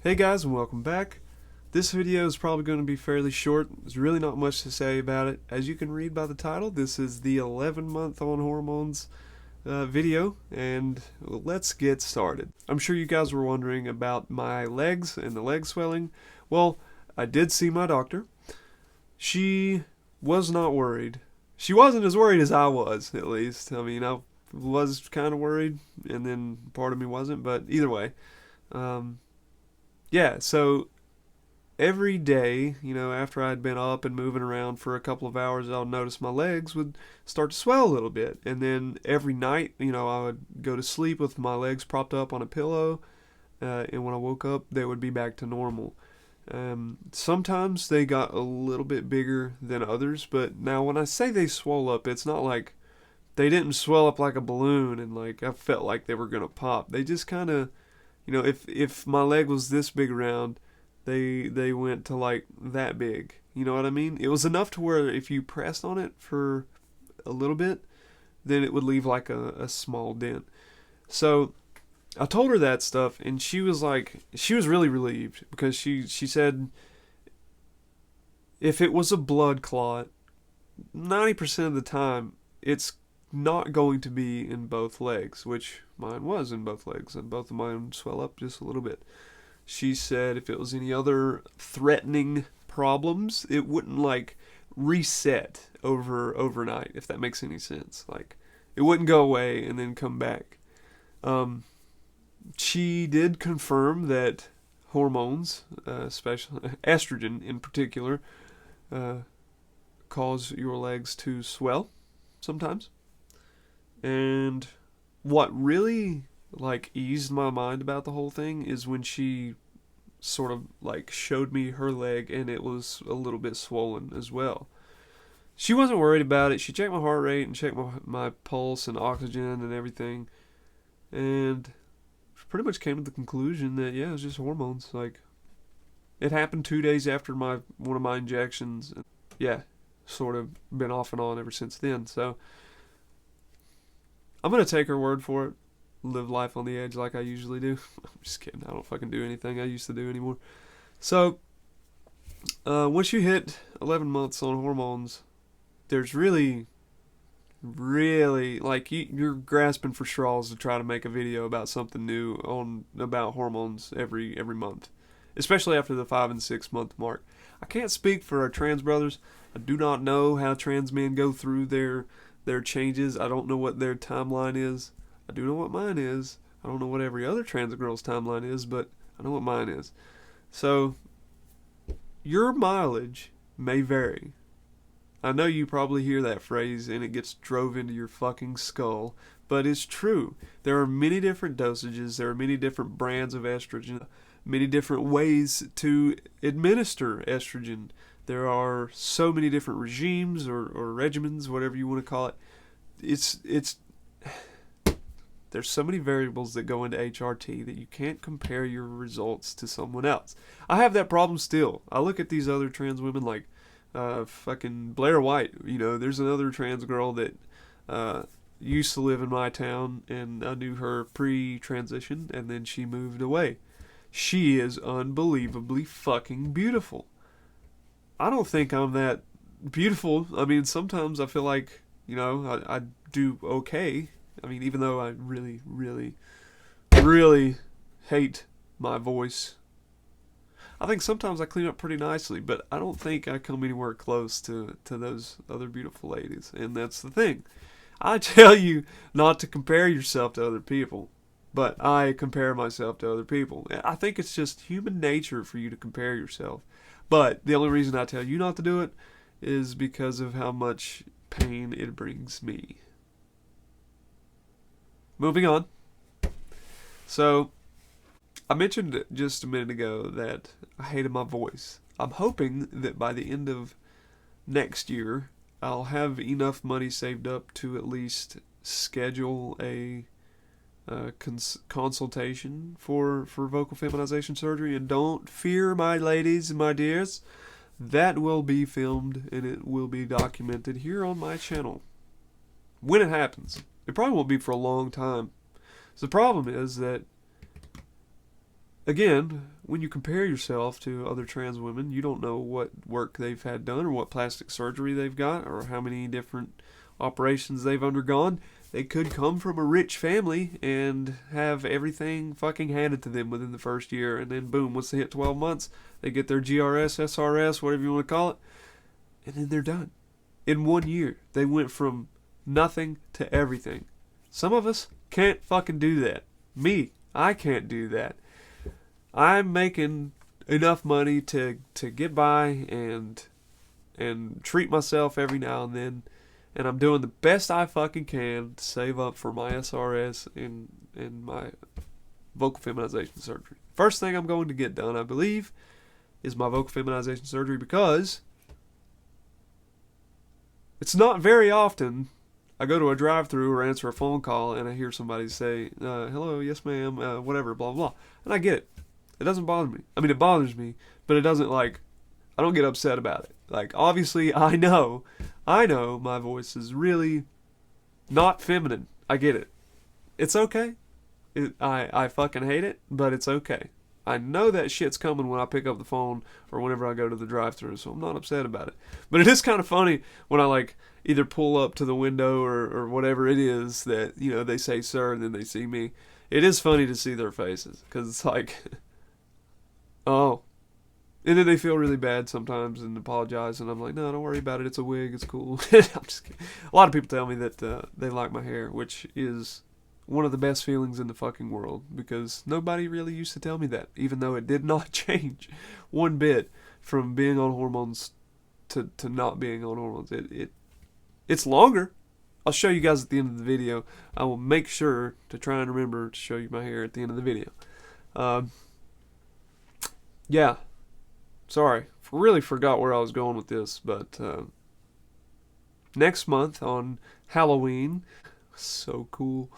Hey guys, and welcome back. This video is probably going to be fairly short. There's really not much to say about it. As you can read by the title, this is the 11-month on hormones video, and let's get started. I'm sure you guys were wondering about my legs and the leg swelling. Well, I did see my doctor. She was not worried. She wasn't as worried as I was, at least. I mean, I was kind of worried, and then part of me wasn't, but either way. Yeah, so every day, after I'd been up and moving around for a couple of hours, I'll notice my legs would start to swell a little bit. And then every night, I would go to sleep with my legs propped up on a pillow. And when I woke up, they would be back to normal. Sometimes they got a little bit bigger than others, but now when I say they swell up, it's not like they didn't swell up like a balloon and like I felt like they were gonna pop. They just kind of, if my leg was this big around, they went to like that big. You know what I mean? It was enough to where if you pressed on it for a little bit, then it would leave like a small dent. So I told her that stuff, and she was really relieved because she said if it was a blood clot, 90% of the time it's not going to be in both legs, which mine was in both legs, and both of mine swell up just a little bit. She said if it was any other threatening problems, it wouldn't like reset overnight, if that makes any sense. Like it wouldn't go away and then come back. She did confirm that hormones, especially estrogen in particular, cause your legs to swell sometimes. And what really like eased my mind about the whole thing is when she sort of like showed me her leg and it was a little bit swollen as well. She wasn't worried about it. She checked my heart rate and checked my pulse and oxygen and everything, and pretty much came to the conclusion that yeah, it was just hormones. Like it happened 2 days after one of my injections, and yeah, sort of been off and on ever since then. So I'm gonna take her word for it. Live life on the edge like I usually do. I'm just kidding. I don't fucking do anything I used to do anymore. So once you hit 11 months on hormones, there's really like you're grasping for straws to try to make a video about something new about hormones every month, especially after the 5 and 6 month mark. I can't speak for our trans brothers. I do not know how trans men go through their changes. I don't know what their timeline is. I do know what mine is. I don't know what every other trans girl's timeline is, but I know what mine is. So your mileage may vary. I know you probably hear that phrase and it gets drove into your fucking skull, but it's true. There are many different dosages, there are many different brands of estrogen, many different ways to administer estrogen. There are so many different regimes or regimens, whatever you want to call it. There's so many variables that go into HRT that you can't compare your results to someone else. I have that problem still. I look at these other trans women like fucking Blair White. There's another trans girl that used to live in my town, and I knew her pre-transition, and then she moved away. She is unbelievably fucking beautiful. I don't think I'm that beautiful. I mean, sometimes I feel like, I do okay. I mean, even though I really, really, really hate my voice, I think sometimes I clean up pretty nicely, but I don't think I come anywhere close to those other beautiful ladies. And that's the thing. I tell you not to compare yourself to other people, but I compare myself to other people. I think it's just human nature for you to compare yourself. But the only reason I tell you not to do it is because of how much pain it brings me. Moving on. So, I mentioned just a minute ago that I hated my voice. I'm hoping that by the end of next year, I'll have enough money saved up to at least schedule a consultation for vocal feminization surgery. And don't fear, my ladies and my dears, that will be filmed and it will be documented here on my channel when it happens. It probably won't be for a long time. So the problem is that again, when you compare yourself to other trans women, you don't know what work they've had done or what plastic surgery they've got or how many different operations they've undergone. They could come from a rich family and have everything fucking handed to them within the first year, and then boom, once they hit 12 months, they get their GRS, SRS, whatever you want to call it, and then they're done. In 1 year, they went from nothing to everything. Some of us can't fucking do that. Me, I can't do that. I'm making enough money to get by and treat myself every now and then, and I'm doing the best I fucking can to save up for my SRS and my vocal feminization surgery. First thing I'm going to get done, I believe, is my vocal feminization surgery, because it's not very often I go to a drive-thru or answer a phone call and I hear somebody say, hello, yes ma'am, whatever, blah, blah, blah. And I get it. It doesn't bother me. I mean, it bothers me, but it doesn't, like, I don't get upset about it. Like, obviously, I know my voice is really not feminine. I get it. It's okay. I fucking hate it, but it's okay. I know that shit's coming when I pick up the phone or whenever I go to the drive-thru, so I'm not upset about it. But it is kind of funny when I, like, either pull up to the window or whatever it is that, you know, they say sir and then they see me. It is funny to see their faces, because it's like, oh. And then they feel really bad sometimes and apologize, and I'm like, no, don't worry about it. It's a wig. It's cool. I'm just kidding. A lot of people tell me that they like my hair, which is one of the best feelings in the fucking world, because nobody really used to tell me that, even though it did not change one bit from being on hormones to not being on hormones. It's longer. I'll show you guys at the end of the video. I will make sure to try and remember to show you my hair at the end of the video. Yeah. Sorry. Really forgot where I was going with this, but next month on Halloween, so cool,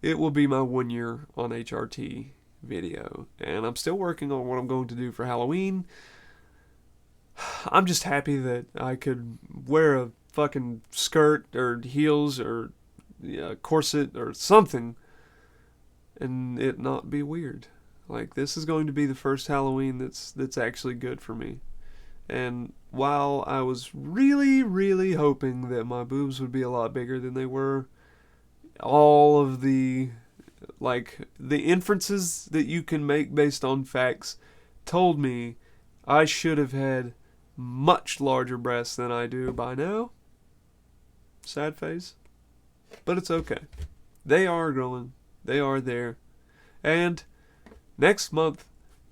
it will be my 1 year on HrT video. And I'm still working on what I'm going to do for Halloween. I'm just happy that I could wear a fucking skirt or heels or corset or something and it not be weird. Like, this is going to be the first Halloween that's actually good for me. And while I was really, really hoping that my boobs would be a lot bigger than they were, all of the inferences that you can make based on facts told me I should have had much larger breasts than I do by now. Sad face. But it's okay. They are growing. They are there. And next month,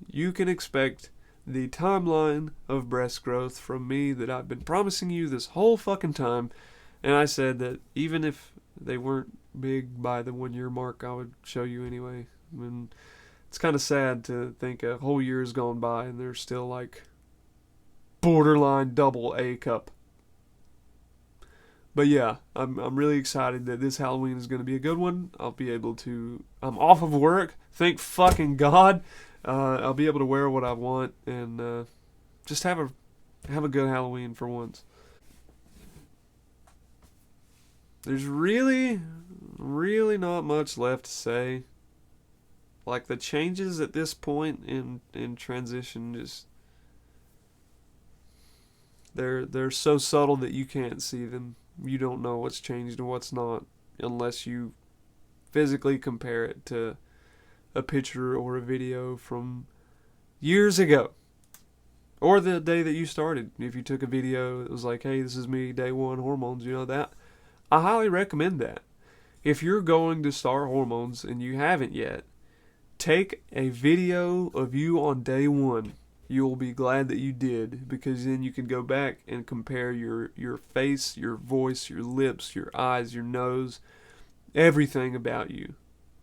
you can expect the timeline of breast growth from me that I've been promising you this whole fucking time. And I said that even if they weren't big by the 1 year mark, I would show you anyway. I mean, it's kind of sad to think a whole year has gone by and they're still like borderline double A cup. But yeah, I'm really excited that this Halloween is going to be a good one. I'll be able to, I'm off of work, thank fucking God. I'll be able to wear what I want and just have a good Halloween for once. There's really, really not much left to say. Like, the changes at this point in transition just, they're so subtle that you can't see them. You don't know what's changed and what's not unless you physically compare it to a picture or a video from years ago. Or the day that you started. If you took a video, it was like, hey, this is me, day one, hormones, you know that. I highly recommend that. If you're going to start hormones and you haven't yet, take a video of you on day one. You'll be glad that you did, because then you can go back and compare your face, your voice, your lips, your eyes, your nose, everything about you.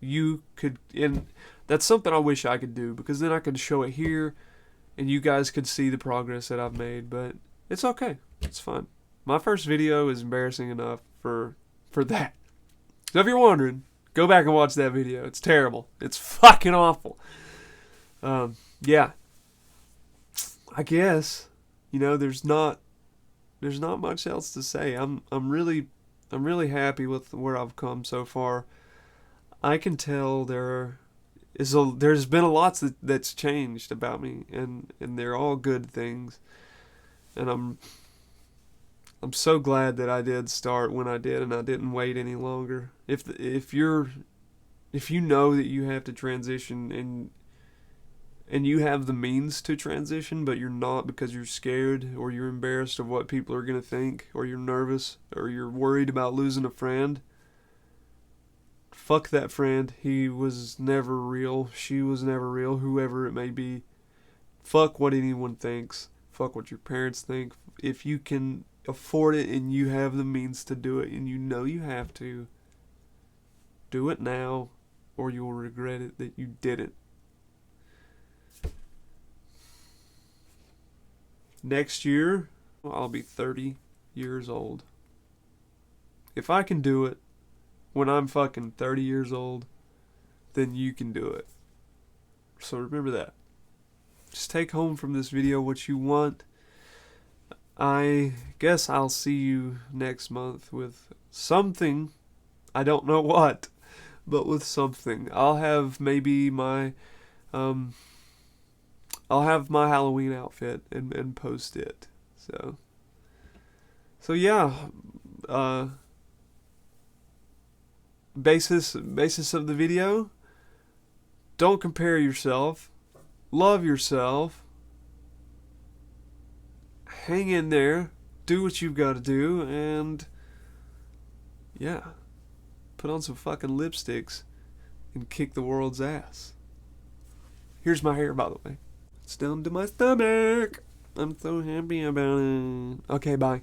You could, and that's something I wish I could do, because then I could show it here and you guys could see the progress that I've made, but it's okay. It's fine. My first video is embarrassing enough for that. So if you're wondering, go back and watch that video. It's terrible. It's fucking awful. Yeah. I guess, there's not much else to say. I'm really happy with where I've come so far. I can tell there's been a lot that's changed about me, and they're all good things, and I'm so glad that I did start when I did, and I didn't wait any longer. If you know that you have to transition, and you have the means to transition, but you're not because you're scared or you're embarrassed of what people are going to think, or you're nervous, or you're worried about losing a friend, fuck that friend. He was never real. She was never real, whoever it may be. Fuck what anyone thinks. Fuck what your parents think. If you can afford it and you have the means to do it and you know you have to, do it now, or you'll regret it that you didn't. Next year, I'll be 30 years old. If I can do it when I'm fucking 30 years old, then you can do it. So remember that. Just take home from this video what you want. I guess I'll see you next month with something. I don't know what, but with something. I'll have maybe my I'll have my Halloween outfit and post it. So yeah, basis of the video, don't compare yourself. Love yourself. Hang in there. Do what you've got to do, and yeah, put on some fucking lipsticks and kick the world's ass. Here's my hair, by the way. It's down to my stomach. I'm so happy about it. Okay, bye.